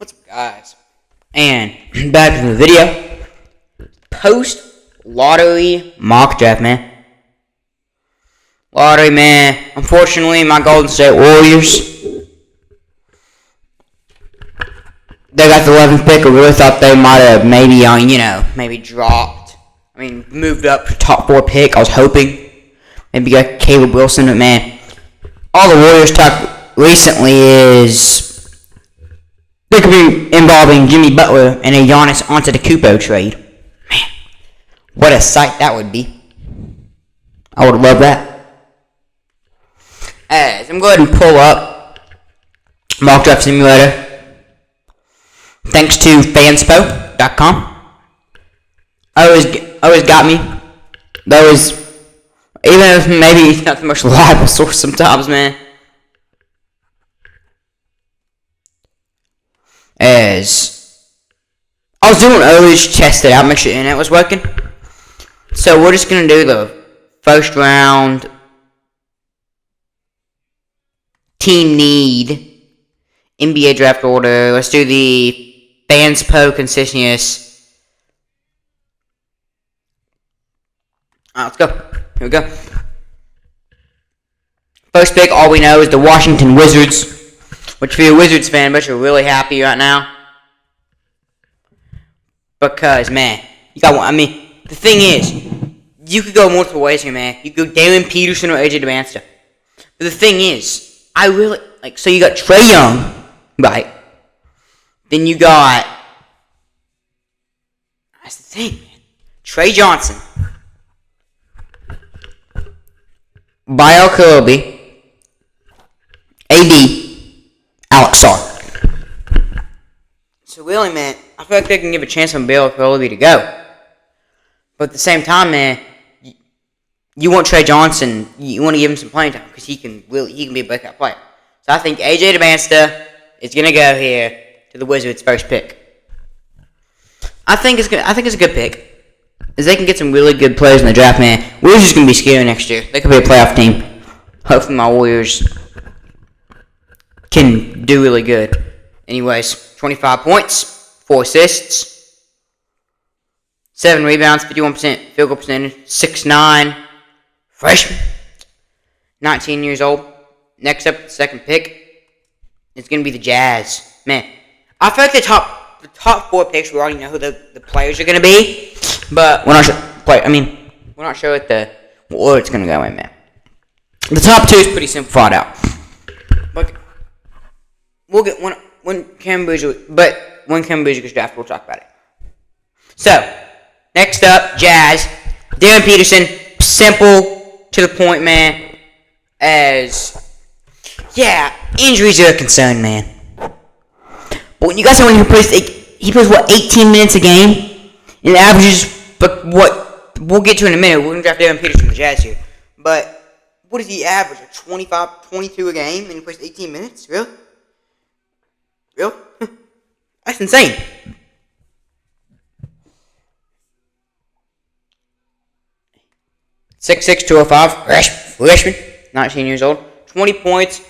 What's up, guys? And back to the video. Post lottery mock draft, man. Lottery, man. Unfortunately, my Golden State Warriors, they got the 11th pick. I really thought they might have maybe dropped. Moved up to top 4 pick. I was hoping maybe got Caleb Wilson, but man, all the Warriors talk recently is they could be involving Jimmy Butler and a Giannis Antetokounmpo trade. Man, what a sight that would be. I would love that. As I'm going to go ahead and pull up Mock Draft Simulator. Thanks to fanspo.com. Always got me. That was, even if maybe it's not the most reliable source sometimes, man. As I was doing earlier, just test it out, make sure the internet was working. So we're just gonna do the first round team need NBA draft order. Let's do the Fanspo Consistent. Let's go. Here we go. First pick, all we know is the Washington Wizards. Which, if you're a Wizards fan, but you're really happy right now. Because, man, you got one. The thing is, you could go multiple ways here, man. You could go Dalen Peterson or AJ DeMansta. But the thing is, so you got Trae Young, right? Then you got, that's the thing, man. Trey Johnson, Bio Kobe, AD, Alex Sarr. So really, man, I feel like they can give a chance on Bio Kobe to go. But at the same time, man, you want Trey Johnson, you want to give him some playing time because he can be a breakout player. So I think AJ DeMansta is gonna go here to the Wizards' first pick. I think it's a good pick, as they can get some really good players in the draft, man. Warriors is gonna be scary next year. They could be a playoff team. Hopefully, my Warriors can do really good. Anyways, 25 points, 4 assists, 7 rebounds, 51% field goal percentage, 6'9", freshman, 19 years old. Next up, the second pick, it's going to be the Jazz. Man, I feel like the top 4 picks, we already know who the players are going to be, but we're not sure. We're not sure what order it's going to go in, man. The top 2 is pretty simple, thought out. But we'll get when Kevin Boozer gets drafted, we'll talk about it. So, next up, Jazz. Darren Peterson, simple, to the point, man. Injuries are a concern, man. But when you guys know when he plays 18 minutes a game, and averages, but what, we'll get to in a minute, we're going to draft Darren Peterson from the Jazz here. But, what does he average? 22 a game, and he plays 18 minutes? Really? Really? That's insane. .6'6", 205, freshman, 19 years old, 20 points,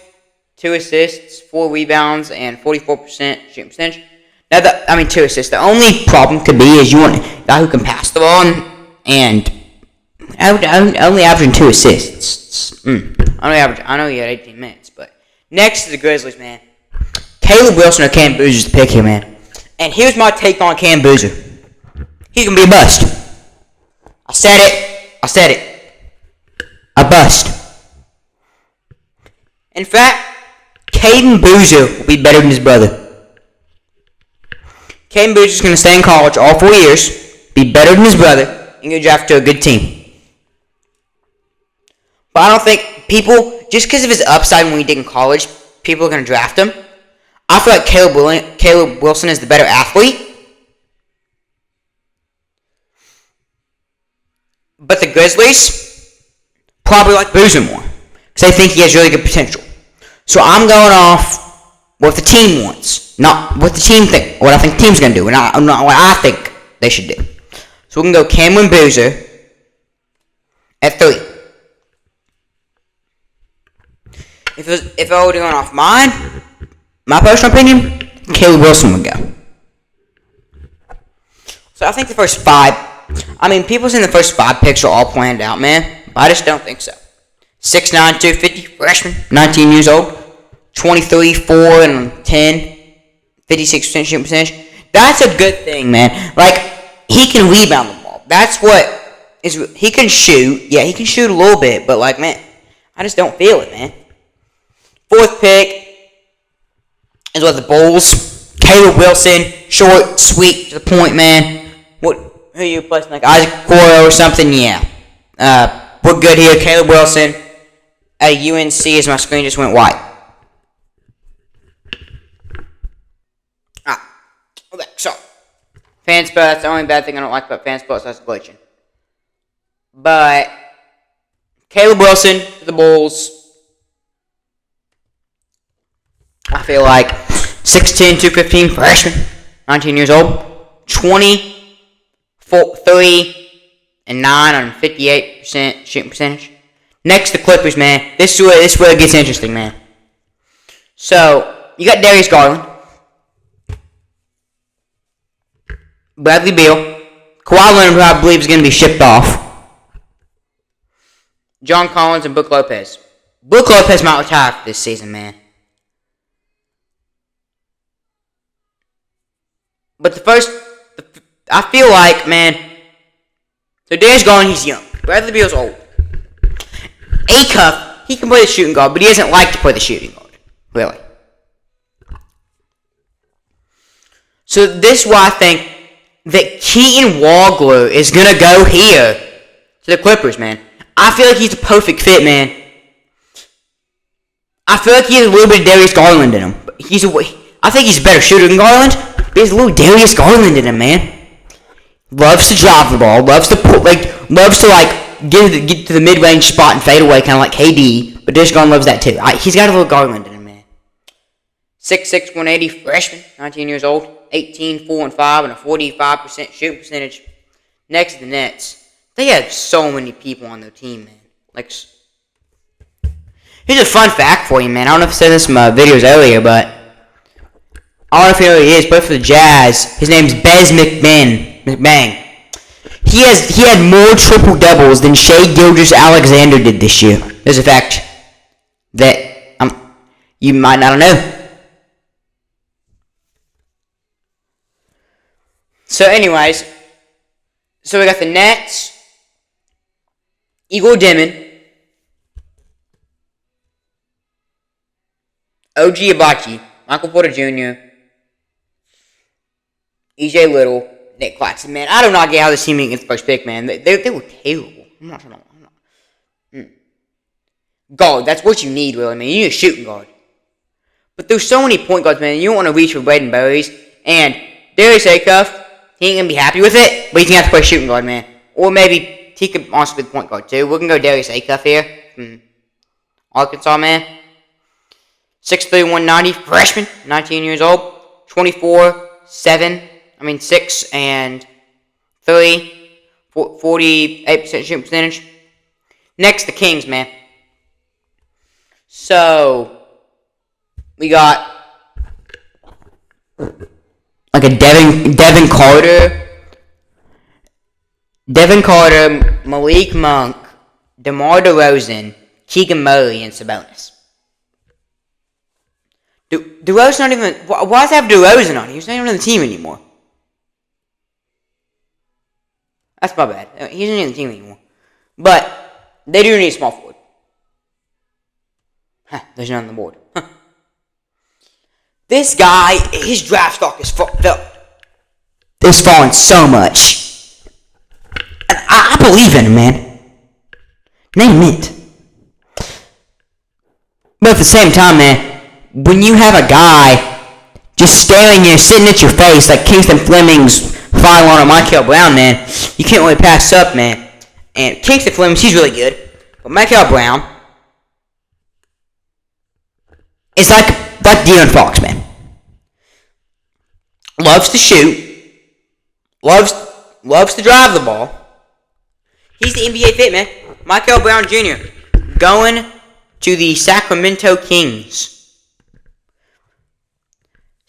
2 assists, 4 rebounds, and 44% shooting percentage. 2 assists. The only problem could be is you want a guy who can pass the ball, and only averaging 2 assists. I know he had 18 minutes, but next to the Grizzlies, man. Caleb Wilson or Cam Boozer's the pick here, man. And here's my take on Cam Boozer. He can be a bust. I said it. A bust. In fact, Caden Boozer will be better than his brother. Caden Boozer's going to stay in college all 4 years, be better than his brother, and get drafted to a good team. But I don't think people, just because of his upside when he did in college, people are going to draft him. I feel like Caleb Wilson is the better athlete. But the Grizzlies probably like Boozer more, because they think he has really good potential. So I'm going off what the team wants, not what the team thinks, what I think the team's going to do, and not what I think they should do. So we can go Cameron Boozer at 3. If I were going off my personal opinion, Caleb Wilson would go. So I think the first 5, people saying the first 5 picks are all planned out, man. I just don't think so. 6'9", 250, freshman, 19 years old, 23, 4, and 10, 56% shooting percentage. That's a good thing, man. Like, he can rebound the ball. That's what is. He can shoot. Yeah, he can shoot a little bit, but, like, man, I just don't feel it, man. 4th pick is with the Bulls. Caleb Wilson, short, sweet, to the point, man. Who are you placing? Like Isaac Okoro or something? Yeah. We're good here. Caleb Wilson at UNC as my screen just went white. Okay, so. Fan spell, that's the only bad thing I don't like about fan spell, so that's glitching. But Caleb Wilson for the Bulls. I feel like 6'10", 215, freshman, 19 years old, 20, 3, and 9 on 58% shooting percentage. Next, the Clippers, man. This is where it gets interesting, man. So, you got Darius Garland, Bradley Beal, Kawhi Leonard, who I believe is going to be shipped off, John Collins, and Brook Lopez. Brook Lopez might retire this season, man. But I feel like, man, so Darius Garland, he's young. Bradley Beal's old. Acuff, he can play the shooting guard, but he doesn't like to play the shooting guard. Really. So this is why I think that Keaton Wagler is going to go here to the Clippers, man. I feel like he's a perfect fit, man. I feel like he has a little bit of Darius Garland in him. I think he's a better shooter than Garland, but he's a little Darius Garland in him, man. Loves to drive the ball, loves to get to the mid-range spot and fade away, kind of like KD, but Darius Garland loves that too. He's got a little Garland in him, man. 6'6", 180, freshman, 19 years old, 18, 4, and 5, and a 45% shooting percentage. Next to the Nets. They had so many people on their team, man. Like, here's a fun fact for you, man. I don't know if I said this in my videos earlier, but I don't know if you know who he is, but for the Jazz, his name's Bez McBang. He had more triple doubles than Shai Gilgeous-Alexander did this year. There's a fact that you might not know. So, anyways, so we got the Nets, Igor Demon, OG Abachi, Michael Porter Jr., EJ Little, Nick Claxton. Man, I do not get how this team gets the first pick, man. They were terrible. Guard, that's what you need, really, man. You need a shooting guard. But there's so many point guards, man. You don't want to reach for Braden Berries. And Darius Acuff, he ain't going to be happy with it, but he's going to have to play shooting guard, man. Or maybe he could honestly be the point guard, too. We're going to go Darius Acuff here from Arkansas, man. 6'3", 190, freshman, 19 years old, 24, 6 and 3, 48% shooting percentage. Next, the Kings, man. So, we got like a Devin Carter, Malik Monk, DeMar DeRozan, Keegan Murray, and Sabonis. DeRozan not even. Why does he have DeRozan on? He's not even on the team anymore. That's my bad. He's not on the team anymore. But they do need a small forward. There's none on the board. This guy, his draft stock is fucked up. It's fallen so much. And I believe in him, man. Name it. But at the same time, man, when you have a guy just staring you, sitting at your face like Kingston Fleming's final on Michael Brown, man, you can't really pass up, man. And Kingston Fleming, he's really good. But Michael Brown is like De'Aaron Fox, man. Loves to shoot. Loves to drive the ball. He's the NBA fit, man. Michael Brown Jr. going to the Sacramento Kings.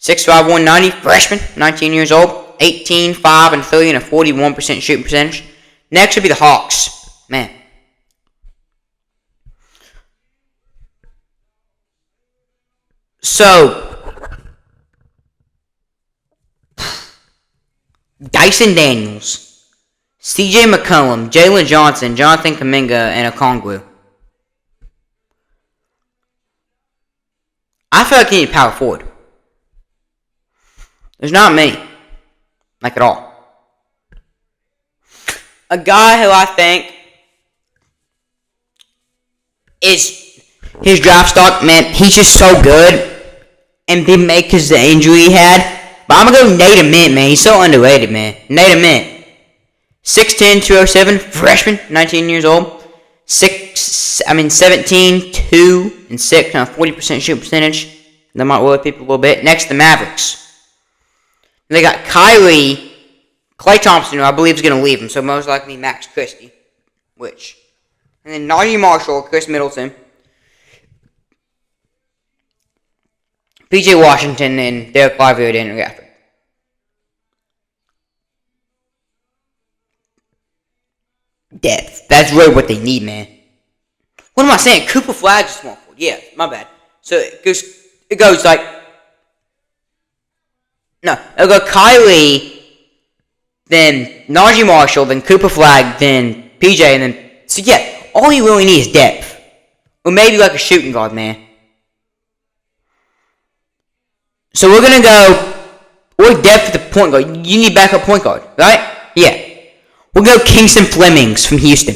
6'5", 190, freshman, 19 years old, 18, 5, and 3, and a 41% shooting percentage. Next would be the Hawks. Man. So, Dyson Daniels, CJ McCollum, Jalen Johnson, Jonathan Kuminga, and Okongwu. I feel like you need a power forward. There's not many. Like at all. A guy who I think is his draft stock, man, he's just so good. And didn't make because the injury he had. But I'm going to go Nate Mint, man. He's so underrated, man. Nate Mint. 6'10", 207, freshman, 19 years old. 17, 2, and 6, kind of 40% shooting percentage. That might worry people a little bit. Next, the Mavericks. They got Klay Thompson, who I believe is going to leave him, so most likely Max Christie. And then Najee Marshall, Chris Middleton, PJ Washington, and Derek Lively and Andrew Gafford. Depth. That's really what they need, man. What am I saying? Cooper Flag is small forward. Yeah, my bad. So it goes like... No, it'll go Kyrie, then Najee Marshall, then Cooper Flag, then PJ, and then... So yeah, all you really need is depth. Or maybe like a shooting guard, man. So we're going to go... Or depth at the point guard. You need backup point guard, right? Yeah. We'll go Kingston Flemings from Houston.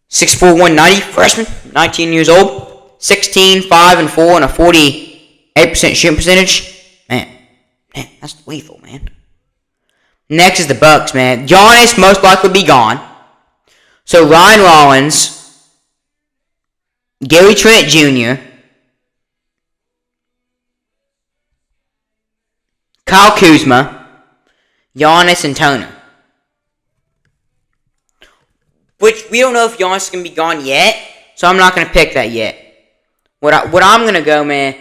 6'4", 190, freshman, 19 years old. 16, 5, and 4, and a 48% shooting percentage. Man, that's lethal, man. Next is the Bucks, man. Giannis most likely be gone. So Ryan Rollins, Gary Trent Jr., Kyle Kuzma, Giannis, and Toner. Which we don't know if Giannis is going to be gone yet, so I'm not going to pick that yet. What I'm going to go, man,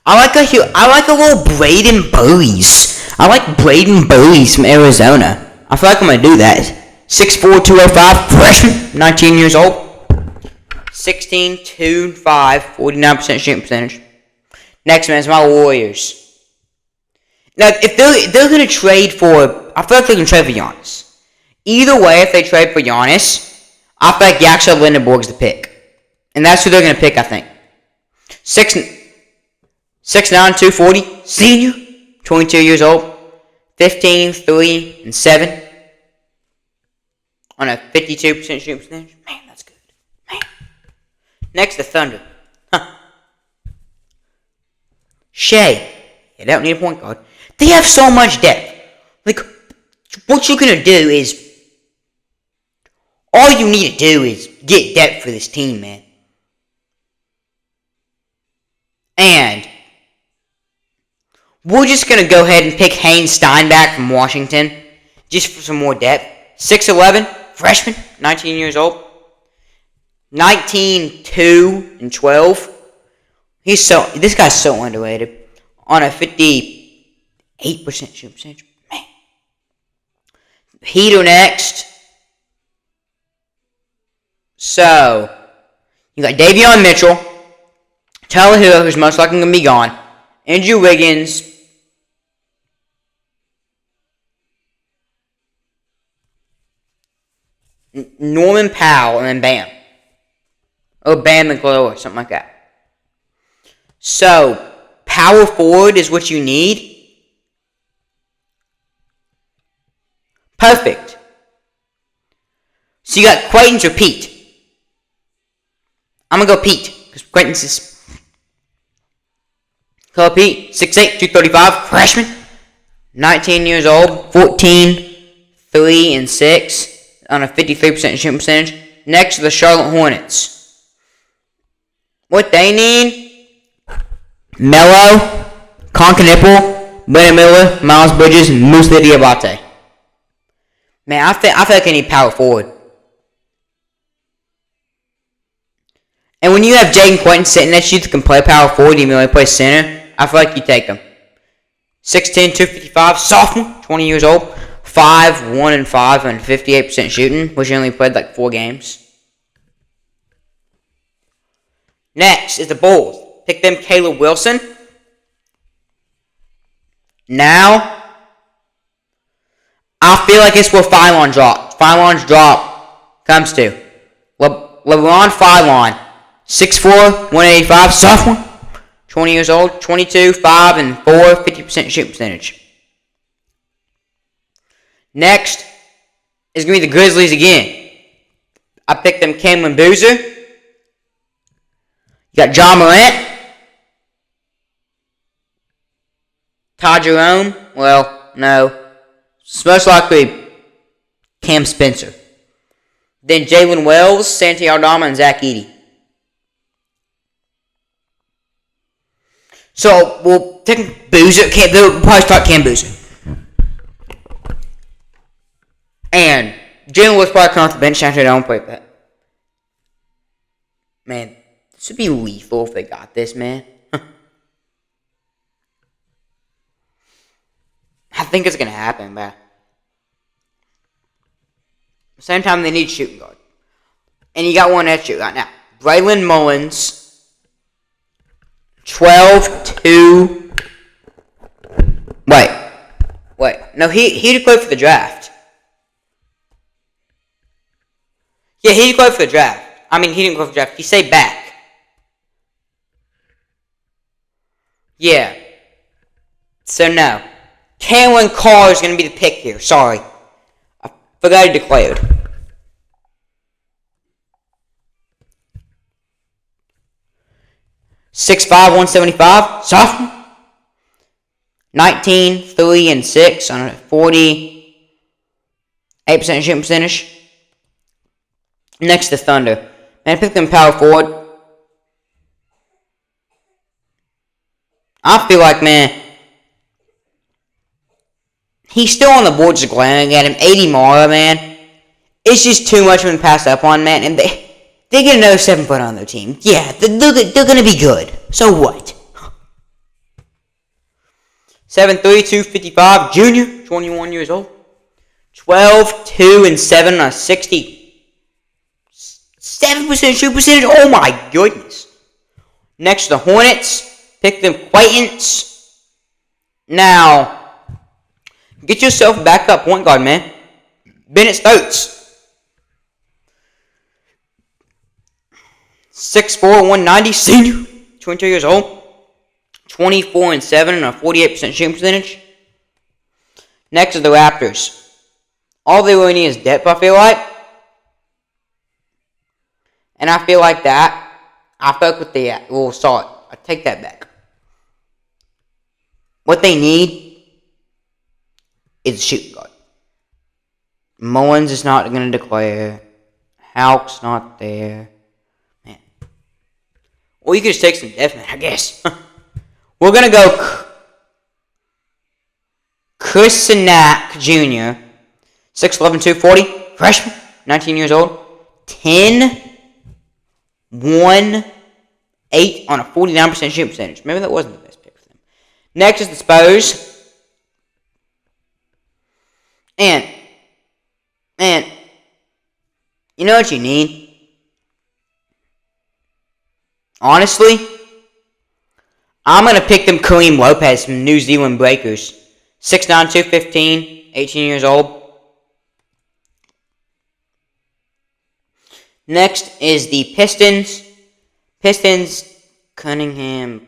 I like a little Braden Burries. I like Braden Burries from Arizona. I feel like I'm going to do that. 6'4", 205, freshman, 19 years old. 16, 2, 5, 49% shooting percentage. Next, man, is my Warriors. Now, if they're going to trade for... I feel like they're going to trade for Giannis. Either way, if they trade for Giannis, I feel like Yaxel Lindenborg's the pick. And that's who they're going to pick, I think. 6'9", 240, senior, 22 years old. 15, 3, and 7. On a 52% shooting percentage. Man, that's good. Man. Next, the Thunder. Shea. They don't need a point guard. They have so much depth. Like, what you're going to do is... All you need to do is get depth for this team, man. And... we're just going to go ahead and pick Haynes Steinbach from Washington. Just for some more depth. 6'11", freshman, 19 years old. 19, 2, and 12. This guy's so underrated. On a 58% shooting percentage. Man. Heat are next. So, you got Davion Mitchell. Tyler Hill, who's most likely going to be gone. Andrew Wiggins. Norman Powell, and then Bam. Or Bam McGlow, or something like that. So, power forward is what you need. Perfect. So you got Quaintance or Pete. I'm going to go Pete. Because Quaintance is... Call Pete. 6'8", 235. Freshman. 19 years old. 14, 3, and 6. On a 53% shooting percentage. Next to the Charlotte Hornets. What they need... Melo, Concanipple, Brandon Miller, Miles Bridges, and Moussa Diabate. Man, I feel like I need power forward. And when you have Jaden Quentin sitting next to you that can play power forward, even though he plays center, I feel like you take him. 6'10", 255, sophomore, 20 years old, 5-1-5 and 58% shooting, which he only played like 4 games. Next is the Bulls. Pick them Caleb Wilson. Now, I feel like it's where Phylon drop. Phylon's drop comes to LeBron Phylon, 6'4", 185, sophomore, 20 years old, 22, 5 and 4, 50% shooting percentage. Next is going to be the Grizzlies again. I picked them Cameron Boozer. You got John Morant. Ty Jerome. Well, no. It's most likely Cam Spencer. Then Jalen Wells, Santi Aldama, and Zach Edey. So, we'll take Boozer. We'll probably start Cam Boozer. And Jalen Wells probably come off the bench after they don't play that. Man, this would be lethal if they got this, man. I think it's going to happen, but at the same time, they need shooting guard. And you got one at shooting guard. Now, Braylon Mullins, 12-2. Wait. No, he declared for the draft. Yeah, he declared for the draft. I mean, he didn't go for the draft. He stayed back. Yeah. So, no. Kalen Carr is going to be the pick here. Sorry. I forgot he declared. .6'5", 175. Sophomore. 19, 3 and 6 on a 48% shooting percentage. Next to Thunder. Man, I picked them power forward. I feel like, man, he's still on the board just glaring at him. 80 Mara, man. It's just too much for him to pass up on, man. And they get another 7-foot on their team. Yeah, they're going to be good. So what? 7'3", 255, junior, 21 years old. 12, 2 and 7 on 67% shoot percentage. Oh my goodness. Next to the Hornets, pick them Quaintance. Now, get yourself a backup point guard, man. Bennett Stokes. 6'4", 190, senior, 22 years old. 24 and 7 and a 48% shooting percentage. Next are the Raptors. All they really need is depth, I feel like. And I feel like that. I fuck with the sorry. I take that back. What they need is a shooting guard. Mullins is not going to declare. Houck's not there. Man. Or you could just take some depth, man, I guess. We're going to go Chris Sinak Jr., 6'11", 240, freshman, 19 years old, 10, 1, 8 on a 49% shooting percentage. Maybe that wasn't the best pick for them. Next is the Spurs. And, you know what you need? Honestly, I'm going to pick them Kareem Lopez from New Zealand Breakers. 6'9", 215, 18 years old. Next is the Pistons. Cunningham.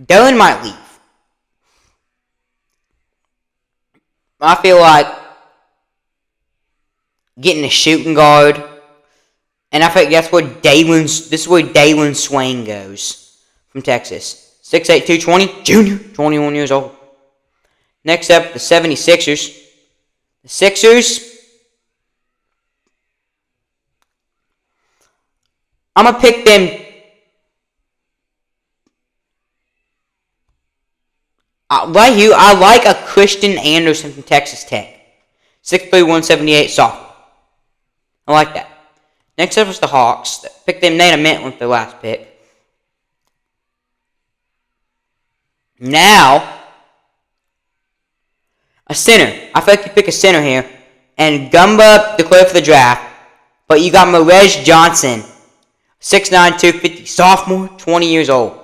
Dylan might leave. I feel like getting a shooting guard. And I think this is where Dalen Swain goes. From Texas. 6'8", 220, junior, 21 years old. Next up, the 76ers. The Sixers. I'm going to pick them. Right here, I like a Christian Anderson from Texas Tech. 6'3", 178, sophomore. I like that. Next up was the Hawks. Picked them Nate Mint with their last pick. Now, a center. I feel like you pick a center here. And Gumba declared for the draft. But you got Morej Johnson. 6'9", 250. Sophomore, 20 years old.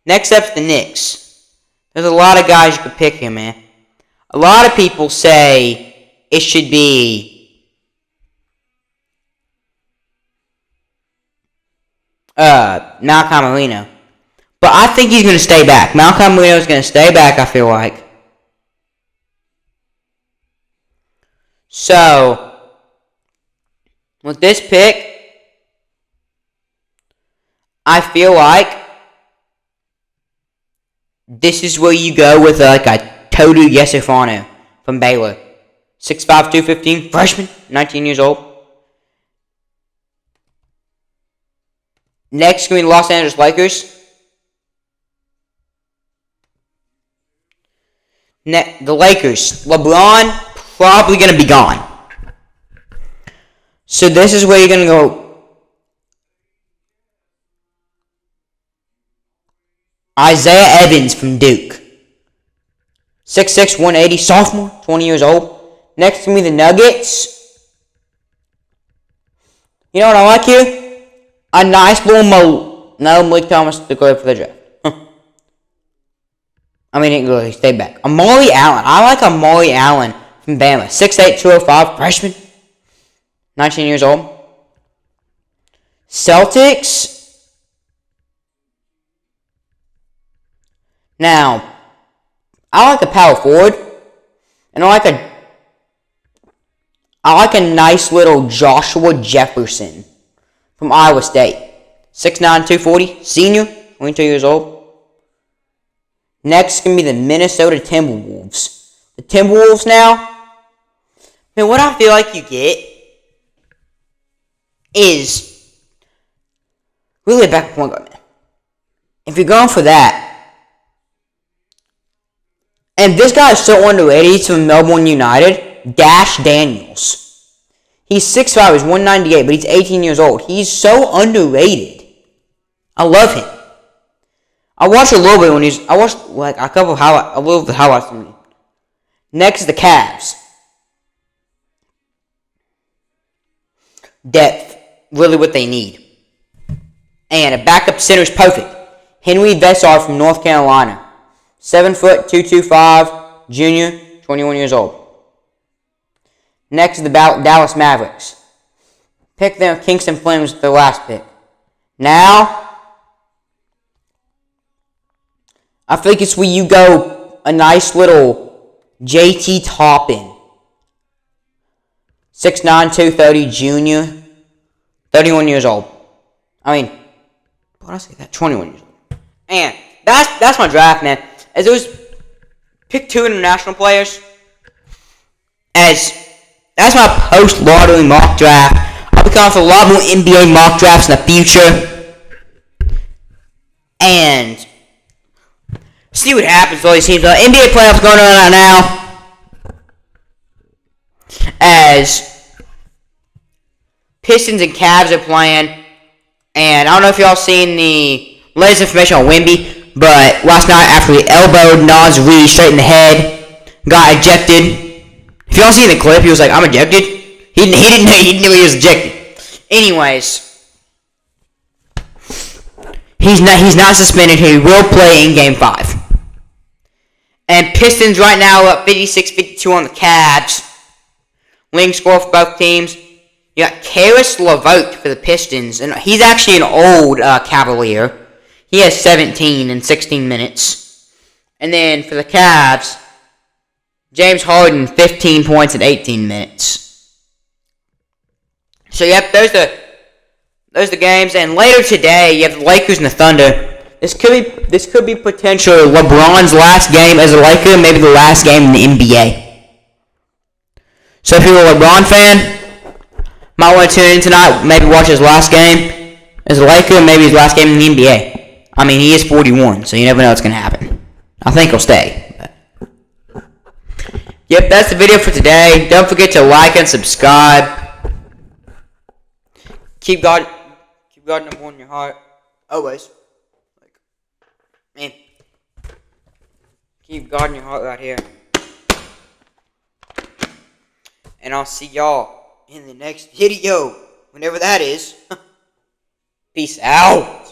Next up's the Knicks. There's a lot of guys you could pick here, man. A lot of people say it should be Malcolm Marino. But I think he's going to stay back. Malcolm Marino is going to stay back, I feel like. So, with this pick, I feel like this is where you go with like a Todu Yesifano from Baylor. 6'5", 215, freshman, 19 years old. Next, going to be the Los Angeles Lakers. The Lakers. LeBron probably going to be gone. So this is where you're going to go. Isaiah Evans from Duke. 6'6", 180, sophomore, 20 years old. Next to me, the Nuggets. You know what I like here? A nice little Malik Thomas declared for the draft. I mean, he didn't really stay back. Amari Allen. I like Amari Allen from Bama. 6'8", 205, freshman. 19 years old. Celtics. Now, I like a power forward. And I like a nice little Joshua Jefferson from Iowa State. 6'9", 240, senior, 22 years old. Next is going to be the Minnesota Timberwolves. The Timberwolves now, man, what I feel like you get is really a backup point guard, man. If you're going for that, and this guy is so underrated, he's from Melbourne United, Dash Daniels. He's 6'5", he's 198, but he's 18 years old. He's so underrated. I love him. I watched a little bit when I watched like a couple of highlights, a little of the highlights from him. Next is the Cavs. Depth, really what they need. And a backup center is perfect. Henry Vessar from North Carolina. 7 foot, 225, junior, 21 years old. Next is the Dallas Mavericks. Pick their Kingston Flames with their last pick. Now, I think it's where you go a nice little JT Toppin. 6'9", 230, junior, 31 years old. I mean, what did I say that? 21 years old. And that's my draft, man. As it was, pick 2 international players. That's my post-lottery mock draft. I'll be coming for a lot more NBA mock drafts in the future. And see what happens with all these teams. NBA playoffs going on right now. As Pistons and Cavs are playing. And I don't know if y'all seen the latest information on Wemby, but last night after he elbowed Naz Reid straight in the head, got ejected. If y'all seen the clip, he was like, "I'm ejected." He didn't know he was ejected. Anyways, he's not suspended. He will play in Game 5. And Pistons right now up 56-52 on the Cavs. Leading score for both teams. You got Karis LeVert for the Pistons, and he's actually an old Cavalier. He has 17 in 16 minutes. And then for the Cavs, James Harden, 15 points in 18 minutes. So, yep, those are the games. And later today, you have the Lakers and the Thunder. This could be potentially LeBron's last game as a Laker, maybe the last game in the NBA. So if you're a LeBron fan, might want to tune in tonight, maybe watch his last game as a Laker, maybe his last game in the NBA. I mean, he is 41, so you never know what's going to happen. I think he'll stay. But yep, that's the video for today. Don't forget to like and subscribe. keep God number one in your heart. Always. Like, man. Keep God in your heart right here. And I'll see y'all in the next video. Whenever that is. Peace out.